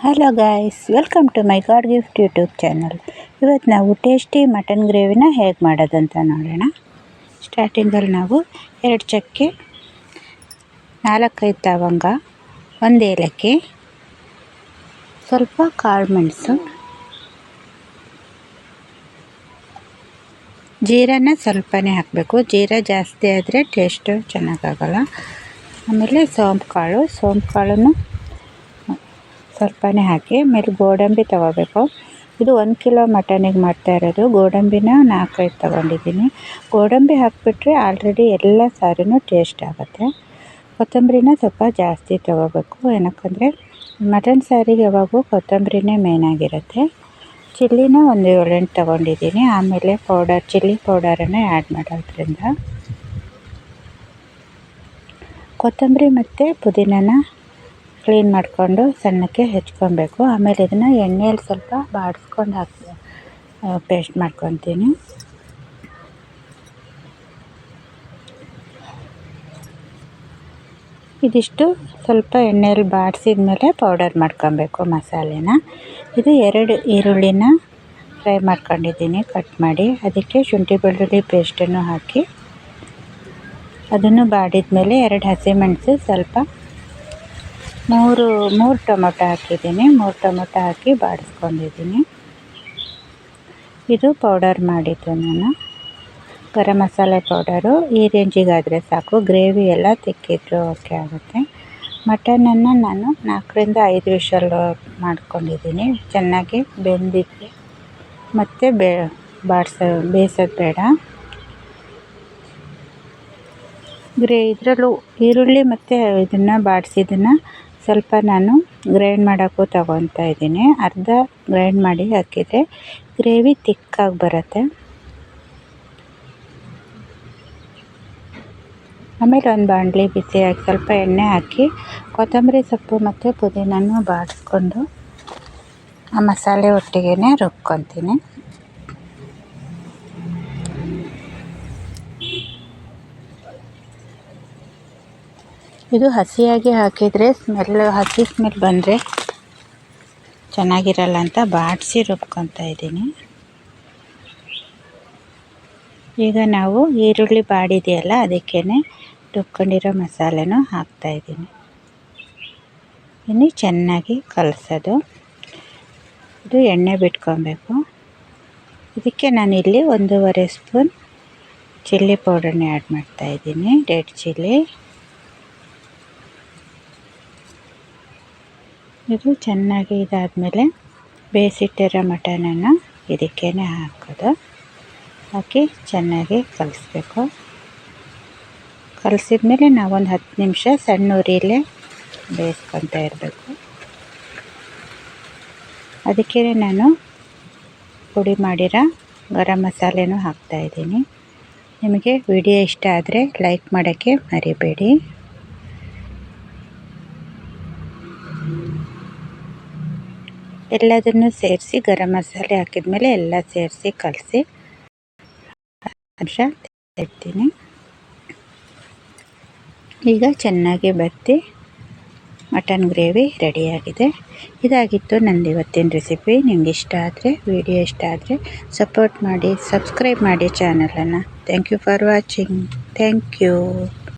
Hello guys, welcome to my god gift YouTube channel. ಇವತ್ತು ನಾವು tasty mutton ಗ್ರೇವಿನ ಹೇಗೆ ಮಾಡೋದಂತ ನೋಡೋಣ. ಸ್ಟಾರ್ಟಿಂಗಲ್ಲಿ ನಾವು 2 ಚಕ್ಕೆ, 4-5 ಲವಂಗ, 1 ಏಲಕ್ಕಿ, ಸ್ವಲ್ಪ ಕಾಳು ಮೆಣಸು, ಜೀರಾನ ಸ್ವಲ್ಪನೇ ಹಾಕಬೇಕು. ಜೀರಾ ಜಾಸ್ತಿ ಆದರೆ ಟೇಸ್ಟು ಚೆನ್ನಾಗಾಗಲ್ಲ. ಆಮೇಲೆ ಸೋಂಪು ಕಾಳನ್ನು ಸ್ವಲ್ಪನೇ ಹಾಕಿ, ಆಮೇಲೆ ಗೋಡಂಬಿ ತೊಗೋಬೇಕು. ಇದು 1 ಕಿಲೋ ಮಟನಿಗೆ ಮಾಡ್ತಾ ಇರೋದು. ಗೋಡಂಬಿನ 4-5 ತೊಗೊಂಡಿದ್ದೀನಿ. ಗೋಡಂಬಿ ಹಾಕಿಬಿಟ್ರೆ ಆಲ್ರೆಡಿ ಎಲ್ಲ ಸಾರಿನೂ ಟೇಸ್ಟ್ ಆಗುತ್ತೆ. ಕೊತ್ತಂಬರಿನ ಸ್ವಲ್ಪ ಜಾಸ್ತಿ ತೊಗೋಬೇಕು, ಏನಕ್ಕಂದರೆ ಮಟನ್ ಸಾರಿಗೆ ಯಾವಾಗೂ ಕೊತ್ತಂಬರಿನೇ ಮೇಯ್ನಾಗಿರುತ್ತೆ. ಚಿಲ್ಲಿನ ಒಂದು 7-8 ತೊಗೊಂಡಿದ್ದೀನಿ. ಆಮೇಲೆ ಚಿಲ್ಲಿ ಪೌಡರನ್ನು ಆ್ಯಡ್ ಮಾಡೋದ್ರಿಂದ ಕೊತ್ತಂಬರಿ ಮತ್ತು ಪುದೀನನ ಕ್ಲೀನ್ ಮಾಡಿಕೊಂಡು ಸಣ್ಣಕ್ಕೆ ಹೆಚ್ಕೊಬೇಕು. ಆಮೇಲೆ ಇದನ್ನು ಎಣ್ಣೆಯಲ್ಲಿ ಸ್ವಲ್ಪ ಬಾಡಿಸ್ಕೊಂಡು ಪೇಸ್ಟ್ ಮಾಡ್ಕೊತೀನಿ. ಇದಿಷ್ಟು ಸ್ವಲ್ಪ ಎಣ್ಣೆಯಲ್ಲಿ ಬಾಡಿಸಿದ ಮೇಲೆ ಪೌಡರ್ ಮಾಡ್ಕೊಬೇಕು ಮಸಾಲೆನ. ಇದು 2 ಈರುಳ್ಳಿನ ಫ್ರೈ ಮಾಡ್ಕೊಂಡಿದ್ದೀನಿ ಕಟ್ ಮಾಡಿ. ಅದಕ್ಕೆ ಶುಂಠಿ ಬೆಳ್ಳುಳ್ಳಿ ಪೇಸ್ಟನ್ನು ಹಾಕಿ ಅದನ್ನು ಬಾಡಿದ ಮೇಲೆ 2 ಹಸಿಮೆಣಸು, ಸ್ವಲ್ಪ 3 ಟೊಮೊಟೊ ಹಾಕಿದ್ದೀನಿ. 3 ಟೊಮೊಟೊ ಹಾಕಿ ಬಾಡಿಸ್ಕೊಂಡಿದ್ದೀನಿ. ಇದು ಪೌಡರ್ ಮಾಡಿದ್ದು ನಾನು ಗರಂ ಮಸಾಲೆ ಪೌಡರು. ಈ ರೇಂಜಿಗಾದರೆ ಸಾಕು. ಗ್ರೇವಿ ಎಲ್ಲ ತಿಕ್ಕಿದ್ರು ಓಕೆ ಆಗುತ್ತೆ. ಮಟನನ್ನು ನಾನು 4-5 ವಿಷಲ್ ಮಾಡ್ಕೊಂಡಿದ್ದೀನಿ. ಚೆನ್ನಾಗಿ ಬೆಂದಿದೆ ಮತ್ತು ಬೇಯಿಸೋದು ಬೇಡ. ಇದರಲ್ಲೂ ಈರುಳ್ಳಿ ಮತ್ತು ಇದನ್ನು ಬಾಡಿಸಿದ್ದನ್ನು ಸ್ವಲ್ಪ ನಾನು ಗ್ರೈಂಡ್ ಮಾಡೋಕ್ಕೂ ತಗೊತಾ ಇದ್ದೀನಿ. ಅರ್ಧ ಗ್ರೈಂಡ್ ಮಾಡಿ ಹಾಕಿದರೆ ಗ್ರೇವಿ ತಿಕ್ಕಾಗಿ ಬರುತ್ತೆ. ಆಮೇಲೆ ಒಂದು ಬಾಣಲಿ ಬಿಸಿಯಾಗಿ ಸ್ವಲ್ಪ ಎಣ್ಣೆ ಹಾಕಿ ಕೊತ್ತಂಬರಿ ಸೊಪ್ಪು ಮತ್ತು ಪುದೀನನ್ನು ಬಾಡಿಸ್ಕೊಂಡು ಆ ಮಸಾಲೆ ಒಟ್ಟಿಗೆ ರುಬ್ಕೊತೀನಿ. ಇದು ಹಸಿಯಾಗಿ ಹಾಕಿದರೆ ಹಸಿ ಸ್ಮೆಲ್ ಬಂದರೆ ಚೆನ್ನಾಗಿರಲ್ಲ ಅಂತ ಬಾಡಿಸಿ ರುಬ್ಕೊತಾ ಇದ್ದೀನಿ. ಈಗ ನಾವು ಈರುಳ್ಳಿ ಬಾಡಿದೆಯಲ್ಲ, ಅದಕ್ಕೇ ರುಬ್ಕೊಂಡಿರೋ ಮಸಾಲೆನೂ ಹಾಕ್ತಾಯಿದ್ದೀನಿ. ಇನ್ನು ಚೆನ್ನಾಗಿ ಕಲಸೋದು. ಇದು ಎಣ್ಣೆ ಬಿಟ್ಕೊಬೇಕು. ಇದಕ್ಕೆ ನಾನಿಲ್ಲಿ 1.5 ಸ್ಪೂನ್ ಚಿಲ್ಲಿ ಪೌಡರ್ನ ಆ್ಯಡ್ ಮಾಡ್ತಾಯಿದ್ದೀನಿ, ರೆಡ್ ಚಿಲ್ಲಿ. ಇದು ಚೆನ್ನಾಗಿ ಇದಾದಮೇಲೆ ಬೇಯಿಸಿಟ್ಟಿರೋ ಮಟನನ್ನು ಇದಕ್ಕೇ ಹಾಕಿ ಚೆನ್ನಾಗಿ ಕಲಿಸ್ಬೇಕು. ಕಲಿಸಿದ್ಮೇಲೆ ನಾವೊಂದು 10 ನಿಮಿಷ ಸಣ್ಣ ಉರಿಯಲ್ಲೇ ಬೇಯಿಸ್ಕೊತಾ ಇರಬೇಕು. ಅದಕ್ಕೆ ನಾನು ಪುಡಿ ಮಾಡಿರೋ ಗರಂ ಮಸಾಲೆನೂ ಹಾಕ್ತಾಯಿದ್ದೀನಿ. ನಿಮಗೆ ವಿಡಿಯೋ ಇಷ್ಟ ಆದರೆ ಲೈಕ್ ಮಾಡೋಕ್ಕೆ ಮರಿಬೇಡಿ. ಎಲ್ಲದನ್ನು ಸೇರಿಸಿ ಗರಂ ಮಸಾಲೆ ಹಾಕಿದ್ಮೇಲೆ ಎಲ್ಲ ಸೇರಿಸಿ ಕಲಸಿ ನಿಮಿಷ ಇಡ್ತೀನಿ. ಈಗ ಚೆನ್ನಾಗಿ ಬತ್ತಿ ಮಟನ್ ಗ್ರೇವಿ ರೆಡಿಯಾಗಿದೆ. ಇದಾಗಿತ್ತು ನಂದು ಇವತ್ತಿನ ರೆಸಿಪಿ. ನಿಮ್ಗೆ ವಿಡಿಯೋ ಇಷ್ಟ ಆದರೆ ಸಪೋರ್ಟ್ ಮಾಡಿ, ಸಬ್ಸ್ಕ್ರೈಬ್ ಮಾಡಿ ಚಾನಲನ್ನು. Thank you for watching. Thank you.